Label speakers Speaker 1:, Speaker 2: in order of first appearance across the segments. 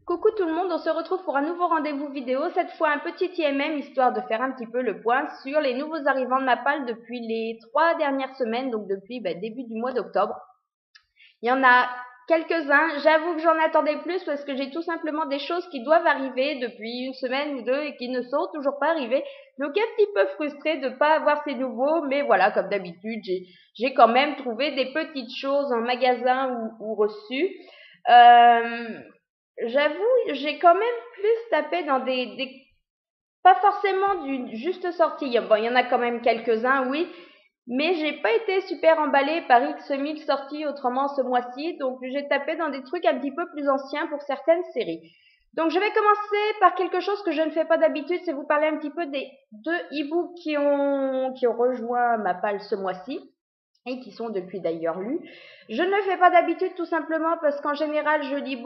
Speaker 1: Coucou tout le monde, on se retrouve pour un nouveau rendez-vous vidéo, cette fois un petit IMM histoire de faire un petit peu le point sur les nouveaux arrivants de Mappal depuis les 3 dernières semaines, donc depuis début du mois d'octobre. Il y en a quelques-uns, j'avoue que j'en attendais plus parce que j'ai tout simplement des choses qui doivent arriver depuis une semaine ou deux et qui ne sont toujours pas arrivées. Donc un petit peu frustrée de ne pas avoir ces nouveaux, mais voilà, comme d'habitude, j'ai quand même trouvé des petites choses en magasin ou reçues. J'avoue, j'ai quand même plus tapé dans des pas forcément du juste sortie. Bon, il y en a quand même quelques-uns, oui, mais j'ai pas été super emballée par X 1000 sorties autrement ce mois-ci, donc j'ai tapé dans des trucs un petit peu plus anciens pour certaines séries. Donc je vais commencer par quelque chose que je ne fais pas d'habitude, c'est vous parler un petit peu des deux e-books qui ont rejoint ma palle ce mois-ci et qui sont depuis d'ailleurs lus. Je ne le fais pas d'habitude tout simplement parce qu'en général, je lis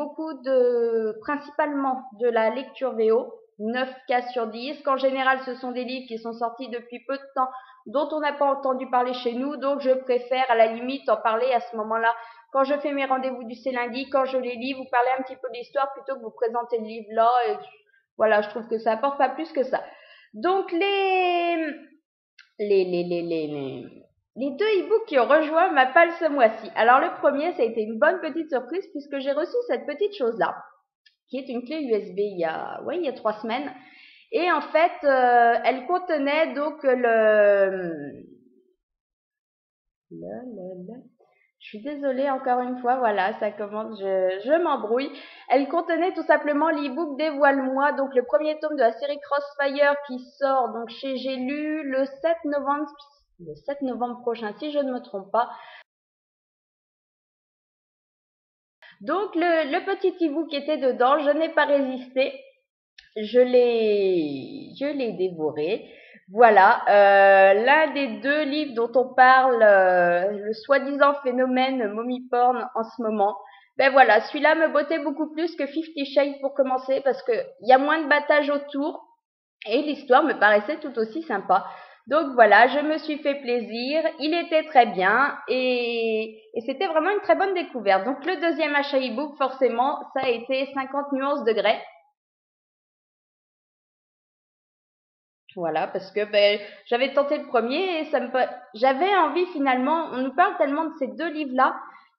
Speaker 1: principalement de la lecture VO, 9 cas sur 10, qu'en général, ce sont des livres qui sont sortis depuis peu de temps, dont on n'a pas entendu parler chez nous, donc je préfère à la limite en parler à ce moment-là. Quand je fais mes rendez-vous du C lundi, quand je les lis, vous parlez un petit peu de l'histoire plutôt que vous présenter le livre là. Et voilà, je trouve que ça apporte pas plus que ça. Donc les deux e-books qui ont rejoint ma palle ce mois-ci. Alors le premier, ça a été une bonne petite surprise puisque j'ai reçu cette petite chose-là, qui est une clé USB il y a 3 semaines. Et en fait, elle contenait donc je suis désolée encore une fois, voilà, ça commence, je m'embrouille. Elle contenait tout simplement l'e-book Dévoile-moi, donc le premier tome de la série Crossfire qui sort donc chez J'ai lu le 7 novembre prochain, si je ne me trompe pas. Donc le petit e-book était dedans, je n'ai pas résisté, je l'ai dévoré. Voilà, l'un des deux livres dont on parle, le soi-disant phénomène mommy porn en ce moment. Ben voilà, celui-là me bottait beaucoup plus que 50 Shades pour commencer parce que il y a moins de battage autour et l'histoire me paraissait tout aussi sympa. Donc voilà, je me suis fait plaisir, il était très bien et c'était vraiment une très bonne découverte. Donc le deuxième achat e-book, forcément, ça a été 50 nuances de Grey. Voilà, parce que j'avais tenté le premier et j'avais envie finalement, on nous parle tellement de ces deux livres-là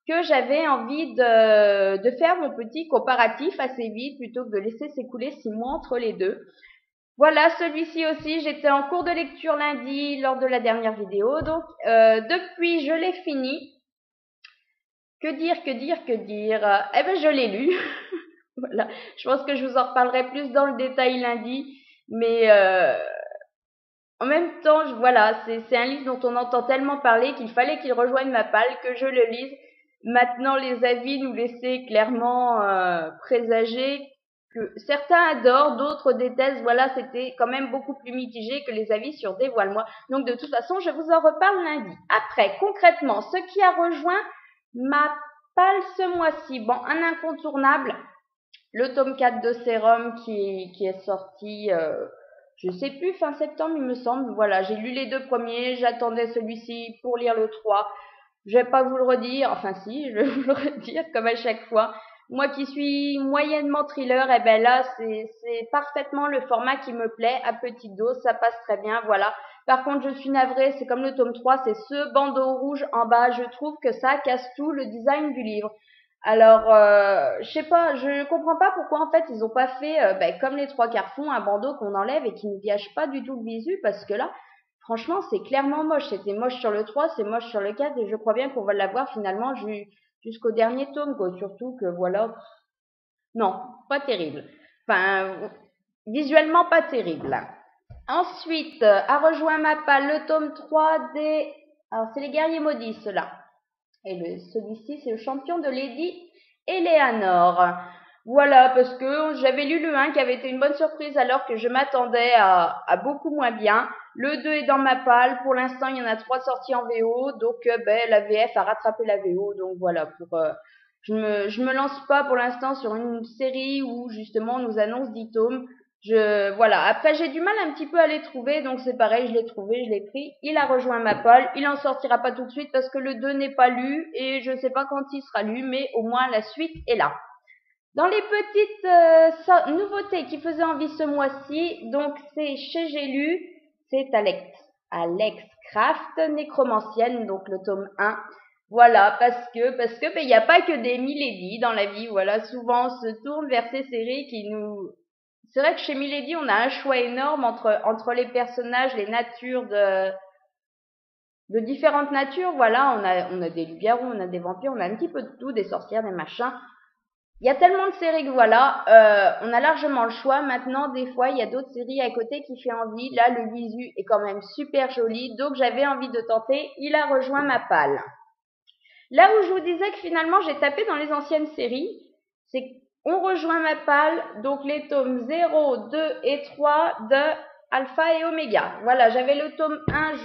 Speaker 1: que j'avais envie de faire mon petit comparatif assez vite plutôt que de laisser s'écouler 6 mois entre les deux. Voilà, celui-ci aussi, j'étais en cours de lecture lundi lors de la dernière vidéo, donc depuis je l'ai fini. Que dire, que dire, que dire Eh ben je l'ai lu. Voilà, je pense que je vous en reparlerai plus dans le détail lundi, mais en même temps, voilà, c'est un livre dont on entend tellement parler qu'il fallait qu'il rejoigne ma palle, que je le lise. Maintenant, les avis nous laissaient clairement présager que certains adorent, d'autres détestent. Voilà, c'était quand même beaucoup plus mitigé que les avis sur Dévoile-moi. Donc, de toute façon, je vous en reparle lundi. Après, concrètement, ce qui a rejoint ma palle ce mois-ci. Bon, un incontournable, le tome 4 de Sérum qui est sorti, je sais plus, fin septembre, il me semble. Voilà, j'ai lu les deux premiers, j'attendais celui-ci pour lire le 3. Je vais pas vous le redire, enfin si, je vais vous le redire comme à chaque fois. Moi qui suis moyennement thriller, eh ben là, c'est parfaitement le format qui me plaît, à petite dose, ça passe très bien, voilà. Par contre, je suis navrée, c'est comme le tome 3, c'est ce bandeau rouge en bas, je trouve que ça casse tout le design du livre. Alors, je sais pas, je comprends pas pourquoi en fait ils ont pas fait comme les trois quarts font, un bandeau qu'on enlève et qui ne gâche pas du tout le visu, parce que là, franchement, c'est clairement moche. C'était moche sur le 3, c'est moche sur le 4 et je crois bien qu'on va l'avoir finalement jusqu'au dernier tome, quoi. Surtout que voilà, non, pas terrible. Enfin, visuellement pas terrible. Ensuite, a rejoint ma palle le tome 3 des... Alors, c'est les guerriers maudits, ceux-là. Et celui-ci, c'est le champion de Lady Eleanor. Voilà, parce que j'avais lu le 1 qui avait été une bonne surprise alors que je m'attendais à beaucoup moins bien. Le 2 est dans ma palle. Pour l'instant, il y en a 3 sorties en VO. Donc, la VF a rattrapé la VO. Donc, voilà, je me lance pas pour l'instant sur une série où, justement, on nous annonce 10 tomes. Voilà. Après, j'ai du mal un petit peu à les trouver, donc c'est pareil, je l'ai trouvé, je l'ai pris. Il a rejoint ma palle. Il en sortira pas tout de suite parce que le 2 n'est pas lu et je sais pas quand il sera lu, mais au moins la suite est là. Dans les petites nouveautés qui faisaient envie ce mois-ci, donc c'est chez J'ai lu, c'est Alex Craft, Nécromancienne, donc le tome 1. Voilà, parce que il n'y a pas que des Milady dans la vie, voilà, souvent on se tourne vers ces séries qui nous... C'est vrai que chez Milady, on a un choix énorme entre les personnages, les natures de différentes natures, voilà, on a des loups-garous, on a des vampires, on a un petit peu de tout, des sorcières, des machins. Il y a tellement de séries que voilà, on a largement le choix. Maintenant, des fois, il y a d'autres séries à côté qui fait envie. Là, le visu est quand même super joli, donc j'avais envie de tenter. Il a rejoint ma palle. Là où je vous disais que finalement, j'ai tapé dans les anciennes séries, c'est qu'on rejoint ma palle, donc les tomes 0, 2 et 3 de Alpha et Omega. Voilà, j'avais le tome 1,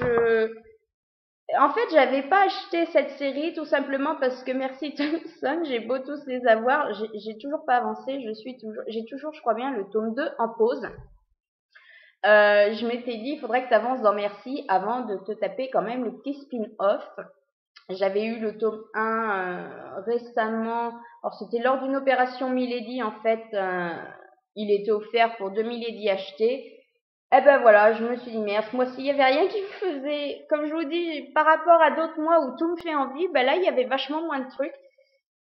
Speaker 1: en fait, j'avais pas acheté cette série tout simplement parce que merci Thompson, j'ai beau tous les avoir, j'ai toujours pas avancé, j'ai toujours, je crois bien, le tome 2 en pause. Je m'étais dit, il faudrait que tu avances dans Merci avant de te taper quand même le petit spin-off. J'avais eu le tome 1 récemment, alors c'était lors d'une opération Milady en fait, il était offert pour 2 Milady achetés. Eh ben voilà, je me suis dit, merde, ce mois-ci, il y avait rien qui me faisait, comme je vous dis, par rapport à d'autres mois où tout me fait envie, ben là, il y avait vachement moins de trucs.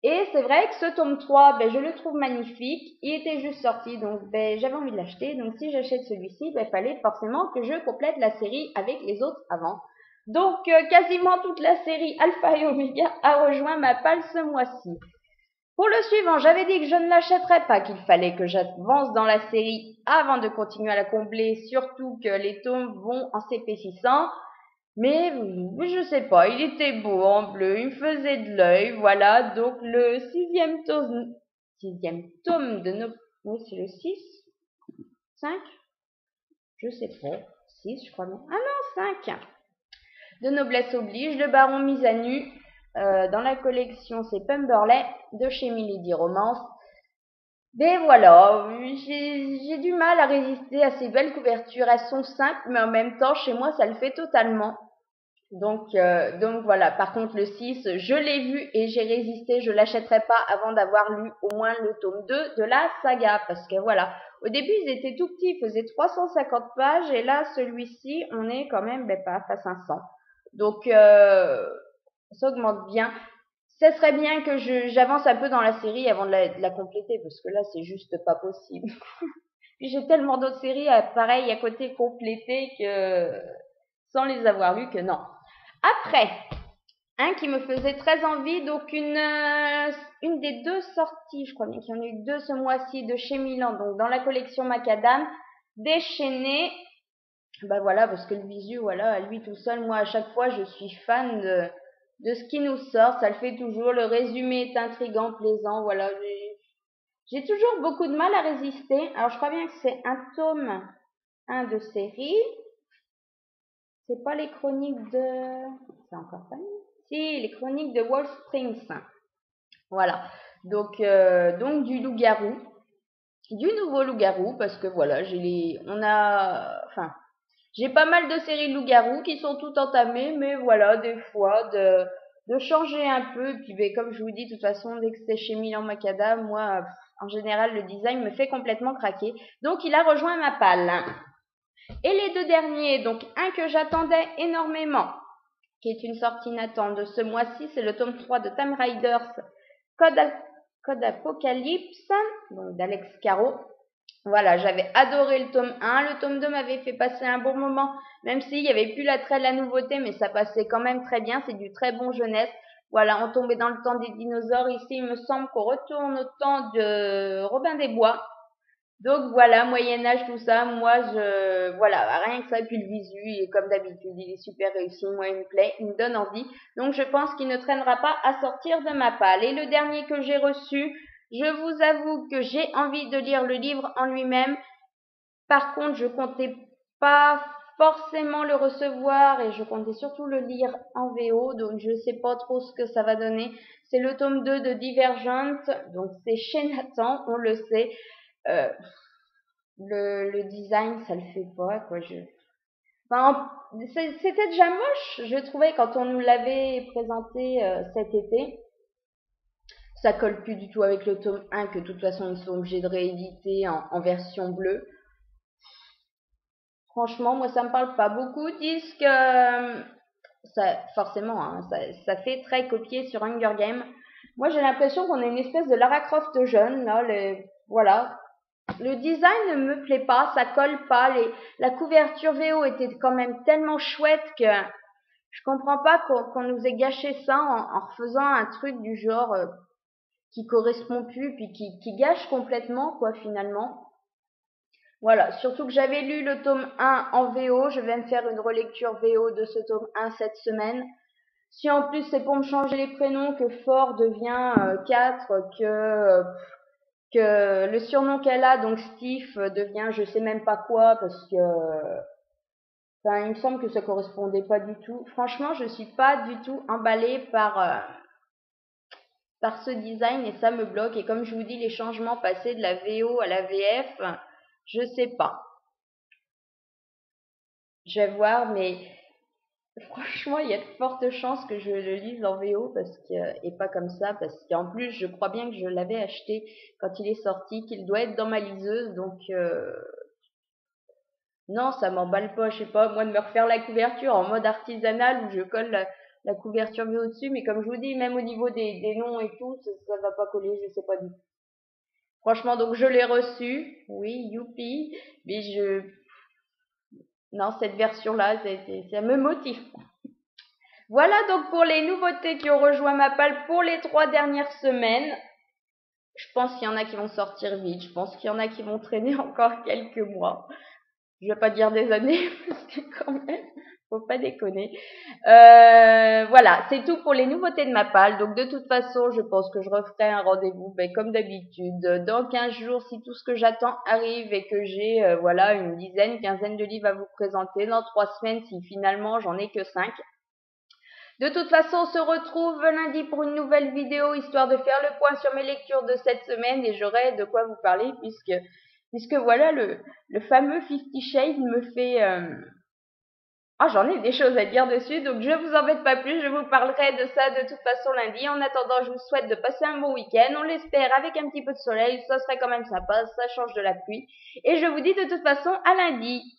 Speaker 1: Et c'est vrai que ce tome 3, ben, je le trouve magnifique. Il était juste sorti, donc ben, j'avais envie de l'acheter. Donc si j'achète celui-ci, ben, il fallait forcément que je complète la série avec les autres avant. Donc quasiment toute la série Alpha et Omega a rejoint ma palle ce mois-ci. Pour le suivant, j'avais dit que je ne l'achèterais pas, qu'il fallait que j'avance dans la série avant de continuer à la combler, surtout que les tomes vont en s'épaississant. Mais je sais pas, il était beau en bleu, il me faisait de l'œil, voilà. Donc le sixième tome de nos... Oui, c'est le 6, 5, je sais pas, 6 je crois non. Ah non, 5 de Noblesse oblige, le baron mis à nu. Dans la collection, c'est Pemberley de chez Milady Romance. Mais voilà, j'ai du mal à résister à ces belles couvertures. Elles sont simples, mais en même temps, chez moi, ça le fait totalement. Donc voilà. Par contre, le 6, je l'ai vu et j'ai résisté. Je l'achèterai pas avant d'avoir lu au moins le tome 2 de la saga. Parce que voilà, au début, ils étaient tout petits, ils faisaient 350 pages. Et là, celui-ci, on est quand même pas à 500. Donc, ça augmente bien. Ça serait bien que j'avance un peu dans la série avant de la compléter, parce que là, c'est juste pas possible. Puis j'ai tellement d'autres séries, pareil, à côté complétées, que sans les avoir lues, que non. Après, un qui me faisait très envie, donc une des deux sorties, je crois bien qu'il y en a eu deux ce mois-ci, de chez Milan, donc dans la collection Macadam, Déchaîné. Ben voilà, parce que le visu, voilà, à lui tout seul, moi à chaque fois, je suis fan de ce qui nous sort, ça le fait toujours, le résumé est intriguant, plaisant, voilà, j'ai toujours beaucoup de mal à résister. Alors je crois bien que c'est un tome 1 de série, c'est pas les chroniques de... C'est encore pas lui. Si, les chroniques de Wolf Springs. Voilà, donc du loup-garou, du nouveau loup-garou, parce que voilà, j'ai pas mal de séries de loups-garous qui sont toutes entamées, mais voilà, des fois, de changer un peu. Et puis, comme je vous dis, de toute façon, dès que c'est chez Milan Macadam, moi, en général, le design me fait complètement craquer. Donc, il a rejoint ma palle. Et les deux derniers, donc un que j'attendais énormément, qui est une sortie inattendue de ce mois-ci, c'est le tome 3 de Time Riders, Code Apocalypse, donc d'Alex Caro. Voilà, j'avais adoré le tome 1. Le tome 2 m'avait fait passer un bon moment, même s'il n'y avait plus l'attrait de la nouveauté, mais ça passait quand même très bien. C'est du très bon jeunesse. Voilà, on tombait dans le temps des dinosaures. Ici, il me semble qu'on retourne au temps de Robin des Bois. Donc voilà, Moyen-Âge, tout ça. Moi, voilà, rien que ça, puis le visu, et comme d'habitude, il est super réussi. Moi, il me plaît, il me donne envie. Donc je pense qu'il ne traînera pas à sortir de ma palle. Et le dernier que j'ai reçu, je vous avoue que j'ai envie de lire le livre en lui-même. Par contre, je comptais pas forcément le recevoir et je comptais surtout le lire en VO, donc je sais pas trop ce que ça va donner. C'est le tome 2 de Divergent, donc c'est chez Nathan, on le sait. Euh, le design, ça le fait pas, quoi. Enfin, c'était déjà moche, je trouvais, quand on nous l'avait présenté cet été. Ça colle plus du tout avec le tome 1 que de toute façon ils sont obligés de rééditer en version bleue. Franchement, moi ça me parle pas. Beaucoup disent que ça, forcément, hein, ça fait très copié sur Hunger Games. Moi j'ai l'impression qu'on a une espèce de Lara Croft jeune, là, voilà. Le design ne me plaît pas, ça colle pas. La couverture VO était quand même tellement chouette que je comprends pas qu'on nous ait gâché ça en refaisant un truc du genre qui correspond plus, puis qui gâche complètement, quoi, finalement. Voilà, surtout que j'avais lu le tome 1 en VO, je vais me faire une relecture VO de ce tome 1 cette semaine. Si en plus c'est pour me changer les prénoms, que Fort devient 4, que le surnom qu'elle a, donc Steve, devient je sais même pas quoi, parce que enfin, il me semble que ça correspondait pas du tout. Franchement, je suis pas du tout emballée par ce design et ça me bloque. Et comme je vous dis, les changements passés de la VO à la VF, je sais pas. Je vais voir, mais franchement, il y a de fortes chances que je le lise en VO et pas comme ça, parce qu'en plus, je crois bien que je l'avais acheté quand il est sorti, qu'il doit être dans ma liseuse, donc non, ça m'emballe pas, je sais pas, moi de me refaire la couverture en mode artisanal où je colle la couverture VO dessus, mais comme je vous dis, même au niveau des noms et tout, ça va pas coller, je sais pas du tout. Franchement, donc je l'ai reçu, oui, youpi, mais non, cette version-là, ça me motive. Voilà donc pour les nouveautés qui ont rejoint ma palle pour les 3 dernières semaines. Je pense qu'il y en a qui vont sortir vite, je pense qu'il y en a qui vont traîner encore quelques mois. Je vais pas dire des années, parce que quand même, faut pas déconner. Voilà, c'est tout pour les nouveautés de ma palle. Donc de toute façon, je pense que je referai un rendez-vous, comme d'habitude, dans 15 jours si tout ce que j'attends arrive et que j'ai voilà une quinzaine de livres à vous présenter. Dans 3 semaines si finalement j'en ai que 5. De toute façon, on se retrouve lundi pour une nouvelle vidéo, histoire de faire le point sur mes lectures de cette semaine et j'aurai de quoi vous parler puisque voilà, le fameux 50 Shades me fait... j'en ai des choses à dire dessus, donc je vous embête pas plus, je vous parlerai de ça de toute façon lundi. En attendant, je vous souhaite de passer un bon week-end, on l'espère avec un petit peu de soleil, ça serait quand même sympa, ça change de la pluie. Et je vous dis de toute façon à lundi.